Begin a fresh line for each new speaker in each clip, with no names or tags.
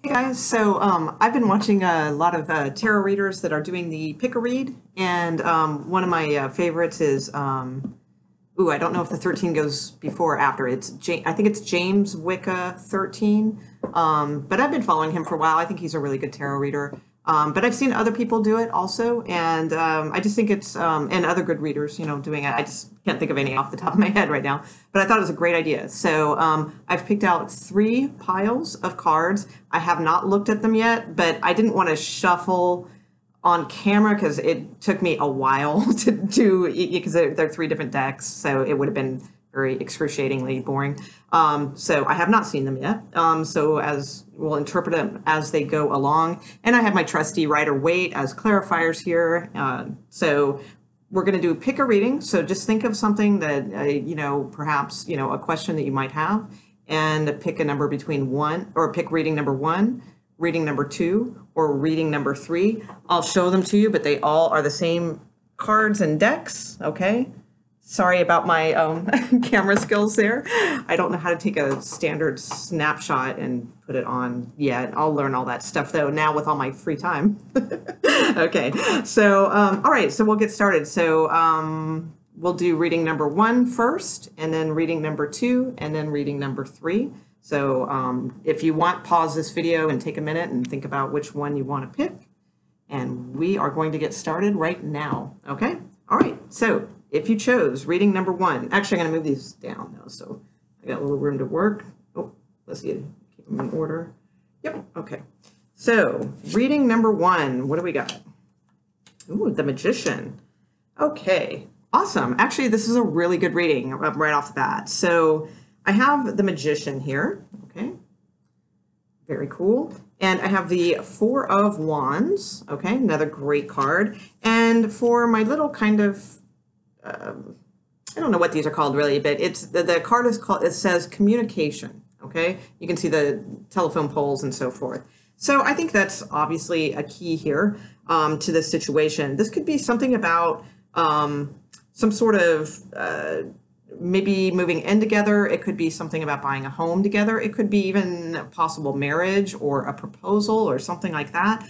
Hey guys, so I've been watching a lot of tarot readers that are doing the pick a read, and one of my favorites is ooh, I don't know if the 13 goes before or after. I think it's James Wicca 13, but I've been following him for a while. I think he's a really good tarot reader. But I've seen other people do it also, and I just think it's and other good readers, doing it. I just can't think of any off the top of my head right now, but I thought it was a great idea. So I've picked out 3 piles of cards. I have not looked at them yet, but I didn't want to shuffle on camera because it took me a while to do because they're 3 different decks, so it would have been very excruciatingly boring. So I have not seen them yet. So as we'll interpret them as they go along, and I have my trusty Rider-Waite as clarifiers here. So we're going to do pick a reading. So just think of something that perhaps a question that you might have, and pick a number between one, or pick reading number 1, reading number 2, or reading number 3. I'll show them to you, but they all are the same cards and decks, okay? Sorry about my camera skills there. I don't know how to take a standard snapshot and put it on yet. I'll learn all that stuff, though, now with all my free time. Okay, so, all right, so we'll get started. So we'll do reading number 1 first, and then reading number 2, and then reading number 3. So if you want, pause this video and take a minute and think about which one you want to pick. And we are going to get started right now, okay? All right, so if you chose reading number 1, actually I'm going to move these down now, so I got a little room to work. Oh, let's keep them in order. Yep, okay. So reading number 1, what do we got? Ooh, the Magician. Okay, awesome. Actually, this is a really good reading right off the bat. So I have the Magician here, okay? Very cool. And I have the 4 of Wands, okay? Another great card. And for my little kind of, I don't know what these are called really, but it's the card is called, it says communication, okay? You can see the telephone poles and so forth. So I think that's obviously a key here to this situation. This could be something about some sort of maybe moving in together. It could be something about buying a home together. It could be even a possible marriage or a proposal or something like that.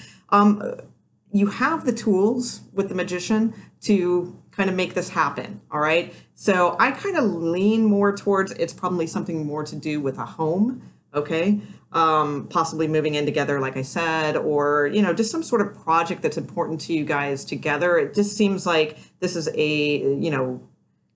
You have the tools with the Magician to kind of make this happen, all right? So I kind of lean more towards it's probably something more to do with a home, okay? Possibly moving in together, like I said, or, just some sort of project that's important to you guys together. It just seems like this is a,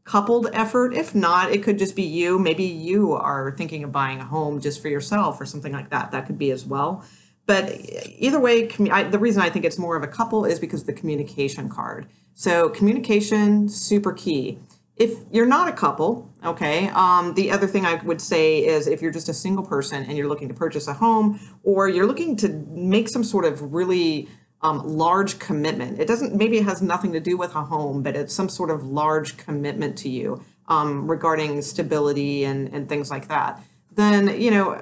coupled effort. If not, it could just be you. Maybe you are thinking of buying a home just for yourself or something like that. That could be as well. But either way, the reason I think it's more of a couple is because of the communication card. So communication, super key. If you're not a couple, okay, the other thing I would say is if you're just a single person and you're looking to purchase a home, or you're looking to make some sort of really large commitment. Maybe it has nothing to do with a home, but it's some sort of large commitment to you regarding stability and things like that. Then,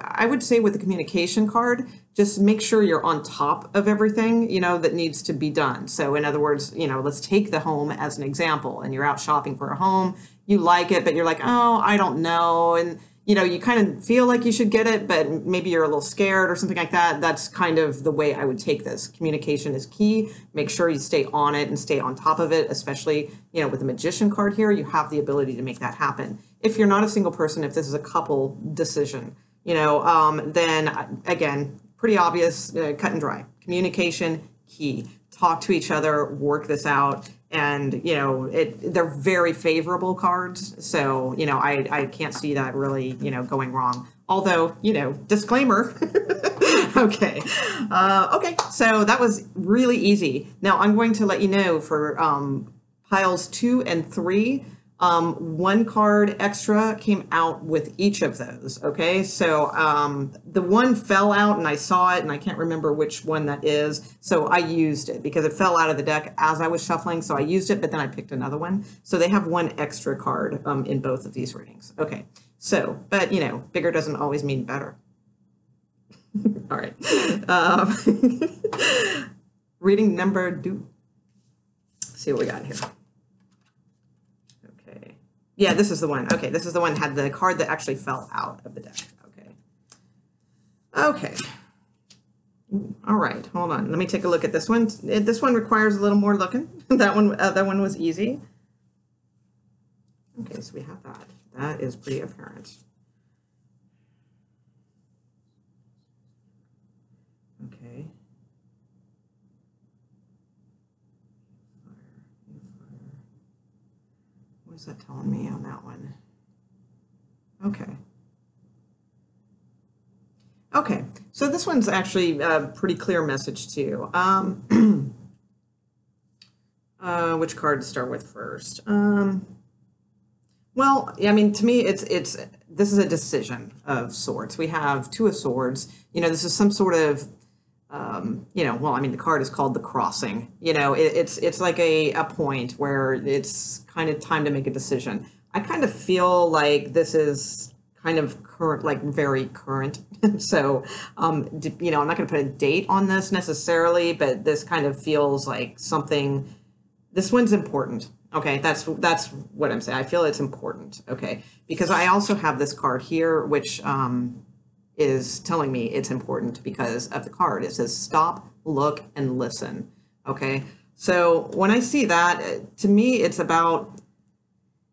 I would say with the communication card, just make sure you're on top of everything, that needs to be done. So in other words, let's take the home as an example, and you're out shopping for a home, you like it, but you're like, oh, I don't know. And you kind of feel like you should get it, but maybe you're a little scared or something like that. That's kind of the way I would take this. Communication is key. Make sure you stay on it and stay on top of it, especially, with the Magician card here, you have the ability to make that happen. If you're not a single person, if this is a couple decision, then again, pretty obvious, cut and dry. Communication, key. Talk to each other, work this out. And, they're very favorable cards. So, I can't see that really, going wrong. Although, disclaimer. Okay. Okay. So that was really easy. Now I'm going to let you know for piles 2 and 3, 1 card extra came out with each of those, okay? So the one fell out and I saw it and I can't remember which one that is, so I used it because it fell out of the deck as I was shuffling, so I used it, but then I picked another one. So they have 1 extra card in both of these readings. Okay, so, but bigger doesn't always mean better. All right. Reading number 2. Let's see what we got here. Yeah, this is the one. Okay, this is the one that had the card that actually fell out of the deck. Okay. Okay. All right, hold on. Let me take a look at this one. This one requires a little more looking. That one was easy. Okay, so we have that. That is pretty apparent. Okay. What is that telling me on that one? Okay. Okay, so this one's actually a pretty clear message too. Which card to start with first? Well, I mean, to me, this is a decision of sorts. We have Two of Swords. This is some sort of well, I mean, the card is called the Crossing. It's like a point where it's kind of time to make a decision. I kind of feel like this is kind of current, like very current. So, I'm not going to put a date on this necessarily, but this kind of feels like something. This one's important. Okay, that's what I'm saying. I feel it's important. Okay, because I also have this card here, which is telling me it's important because of the card. It says stop, look, and listen. Okay, so when I see that, to me, it's about,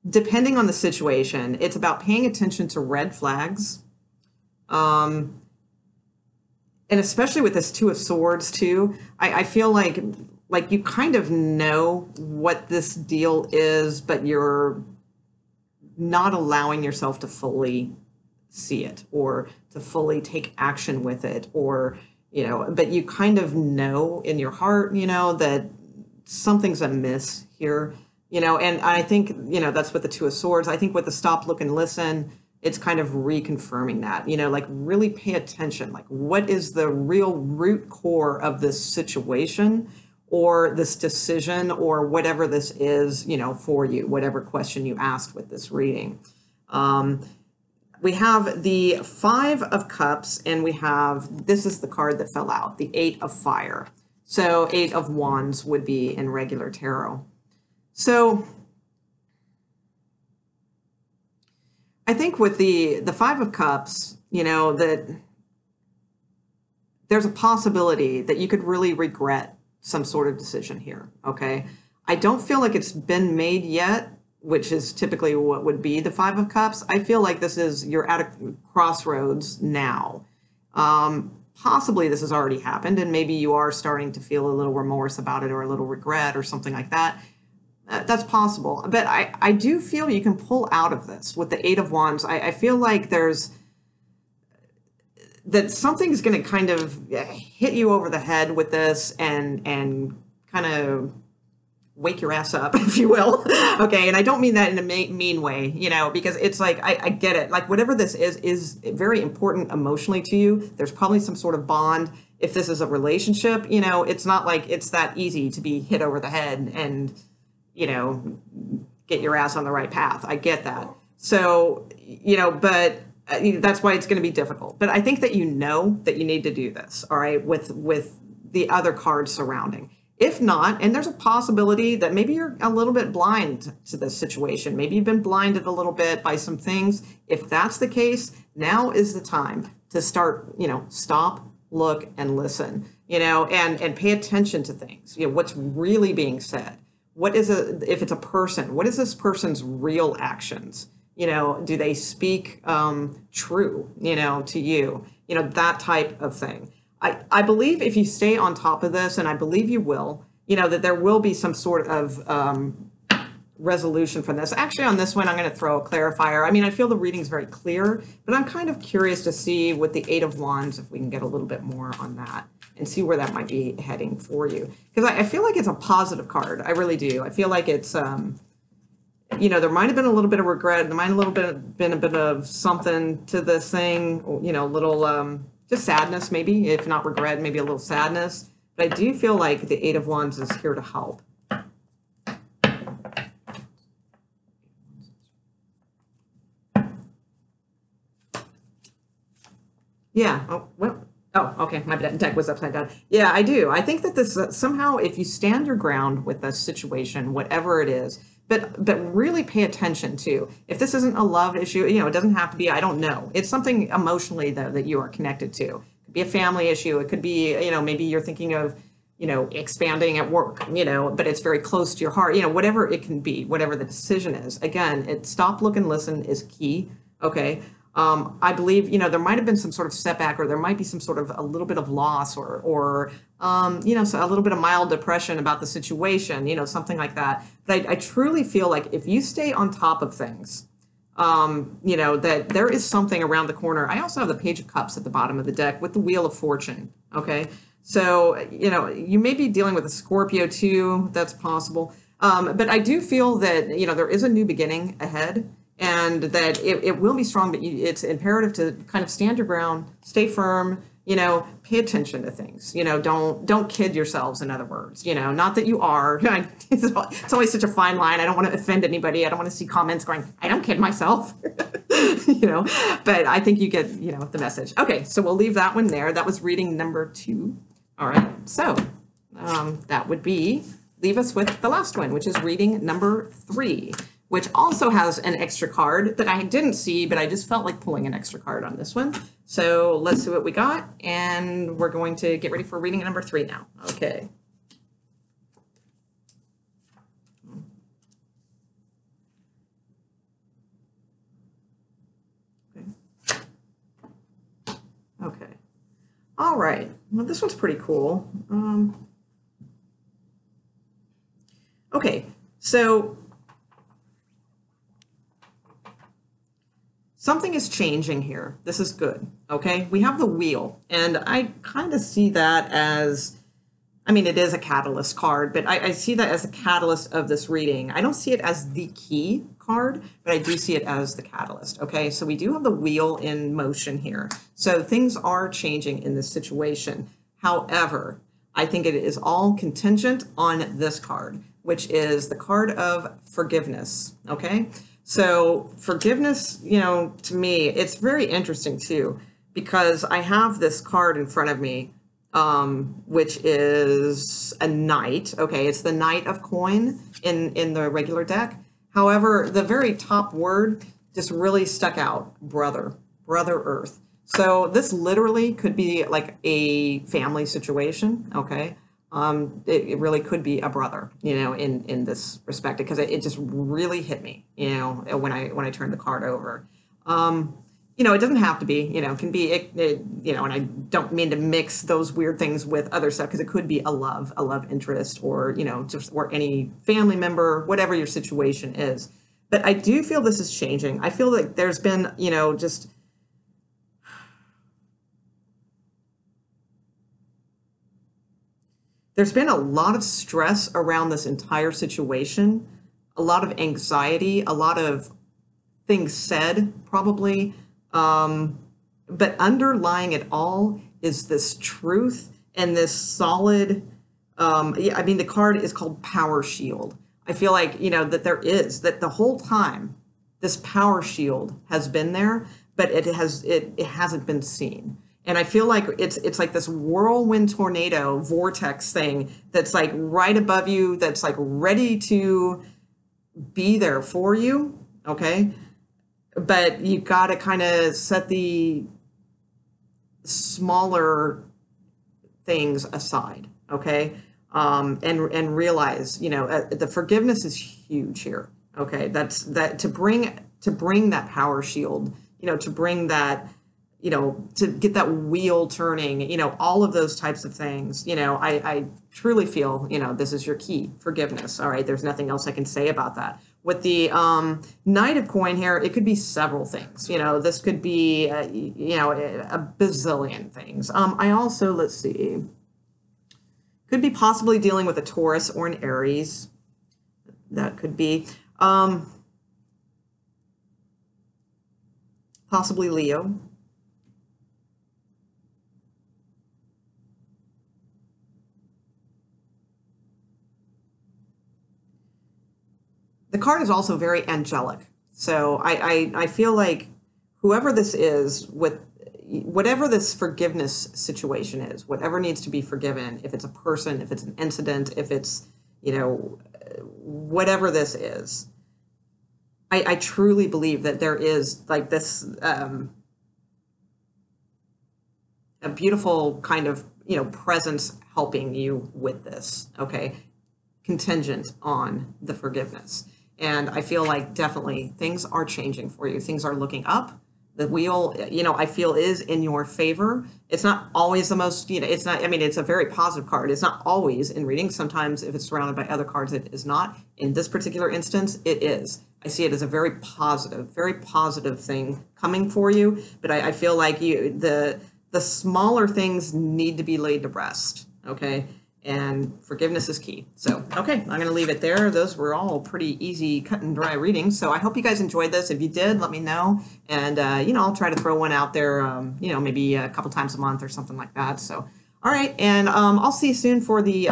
depending on the situation, it's about paying attention to red flags. And especially with this Two of Swords too, I feel like you kind of know what this deal is, but you're not allowing yourself to fully see it or to fully take action with it, or but you kind of know in your heart that something's amiss here, and I think that's with the Two of Swords. I think with the stop, look, and listen, it's kind of reconfirming that, like really pay attention, like what is the real root core of this situation or this decision or whatever this is, for you, whatever question you asked with this reading. We have the Five of Cups, and this is the card that fell out, the Eight of Fire. So Eight of Wands would be in regular tarot. So I think with the Five of Cups, that there's a possibility that you could really regret some sort of decision here, okay? I don't feel like it's been made yet, which is typically what would be the Five of Cups. I feel like you're at a crossroads now. Possibly this has already happened, and maybe you are starting to feel a little remorse about it or a little regret or something like that. That's possible. But I do feel you can pull out of this with the Eight of Wands. I feel like that something's going to kind of hit you over the head with this and kind of wake your ass up, if you will. Okay, and I don't mean that in a mean way, because it's like, I get it. Like whatever this is very important emotionally to you. There's probably some sort of bond. If this is a relationship, it's not like it's that easy to be hit over the head and, get your ass on the right path. I get that. So, but that's why it's going to be difficult. But I think that that you need to do this, all right, with the other cards surrounding. If not, and there's a possibility that maybe you're a little bit blind to this situation. Maybe you've been blinded a little bit by some things. If that's the case, now is the time to start, stop, look, and listen, and pay attention to things. What's really being said. If it's a person, what is this person's real actions? Do they speak true, to you? That type of thing. I believe if you stay on top of this, and I believe you will, that there will be some sort of resolution from this. Actually, on this one, I'm going to throw a clarifier. I mean, I feel the reading's very clear, but I'm kind of curious to see with the Eight of Wands if we can get a little bit more on that and see where that might be heading for you. Because I feel like it's a positive card. I really do. I feel like it's, there might have been a little bit of regret. There might have been a bit of something to this thing, a little just sadness maybe, if not regret, maybe a little sadness. But I do feel like the Eight of Wands is here to help. Yeah. Oh, well. Oh, okay. My deck was upside down. Yeah, I do. I think that this somehow, if you stand your ground with this situation, whatever it is, but really pay attention to, if this isn't a love issue, it doesn't have to be, I don't know. It's something emotionally, though, that you are connected to. It could be a family issue. It could be, maybe you're thinking of, expanding at work, but it's very close to your heart, whatever it can be, whatever the decision is. Again, stop, look, and listen is key. Okay. I believe, there might have been some sort of setback, or there might be some sort of a little bit of loss, or so a little bit of mild depression about the situation, something like that. But I truly feel like if you stay on top of things, that there is something around the corner. I also have the Page of Cups at the bottom of the deck with the Wheel of Fortune. Okay. So, you may be dealing with a Scorpio too. That's possible. But I do feel that, there is a new beginning ahead, and that it will be strong, but it's imperative to kind of stand your ground, stay firm, pay attention to things, don't kid yourselves, in other words, not that you are. It's always such a fine line. I don't want to offend anybody. I don't want to see comments going, I don't kid myself, but I think you get, the message. Okay, so we'll leave that one there. That was reading number 2. All right, so that would leave us with the last one, which is reading number 3, which also has an extra card that I didn't see, but I just felt like pulling an extra card on this one. So let's see what we got, and we're going to get ready for reading number 3 now. Okay. Okay. All right. Well, this one's pretty cool. Okay, so something is changing here. This is good, okay? We have the wheel, and I kind of see that as, it is a catalyst card, but I see that as a catalyst of this reading. I don't see it as the key card, but I do see it as the catalyst, okay? So we do have the wheel in motion here. So things are changing in this situation. However, I think it is all contingent on this card, which is the card of forgiveness, okay? So forgiveness, to me, it's very interesting too, because I have this card in front of me, which is a knight. Okay, it's the Knight of Coin in the regular deck. However, the very top word just really stuck out, brother, Brother Earth. So this literally could be like a family situation, okay? It really could be a brother, in this respect, because it just really hit me, when I turned the card over. It doesn't have to be, it can be, and I don't mean to mix those weird things with other stuff, because it could be a love interest, or, or any family member, whatever your situation is. But I do feel this is changing. I feel like there's been, there's been a lot of stress around this entire situation, a lot of anxiety, a lot of things said, probably. But underlying it all is this truth and this solid, the card is called Power Shield. I feel like, that the whole time this power shield has been there, but it hasn't been seen. And I feel like it's like this whirlwind tornado vortex thing that's like right above you, that's like ready to be there for you, okay? But you got to kind of set the smaller things aside, okay? And realize, the forgiveness is huge here, okay? To bring that power shield, to bring that, to get that wheel turning, all of those types of things, I truly feel, this is your key, forgiveness. All right, there's nothing else I can say about that. With the Knight of Coin here, it could be several things. This could be, a bazillion things. I also, let's see, could be possibly dealing with a Taurus or an Aries. That could be. Possibly Leo. The card is also very angelic. So I feel like whoever this is, with whatever this forgiveness situation is, whatever needs to be forgiven, if it's a person, if it's an incident, if it's, whatever this is, I truly believe that there is like this, a beautiful kind of, presence helping you with this, okay? Contingent on the forgiveness. And I feel like definitely things are changing for you. Things are looking up. The wheel, I feel is in your favor. It's not always the most, it's not, I mean, it's a very positive card. It's not always in reading. Sometimes if it's surrounded by other cards, it is not. In this particular instance, it is. I see it as a very positive thing coming for you. But I feel like the smaller things need to be laid to rest, okay? And forgiveness is key. So, okay, I'm going to leave it there. Those were all pretty easy, cut and dry readings. So I hope you guys enjoyed this. If you did, let me know. And, I'll try to throw one out there, maybe a couple times a month or something like that. So, all right. And I'll see you soon for the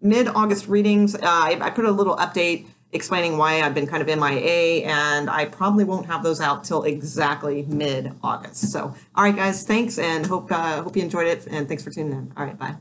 mid-August readings. I put a little update explaining why I've been kind of MIA, and I probably won't have those out till exactly mid-August. So, all right, guys, thanks, and hope you enjoyed it, and thanks for tuning in. All right, bye.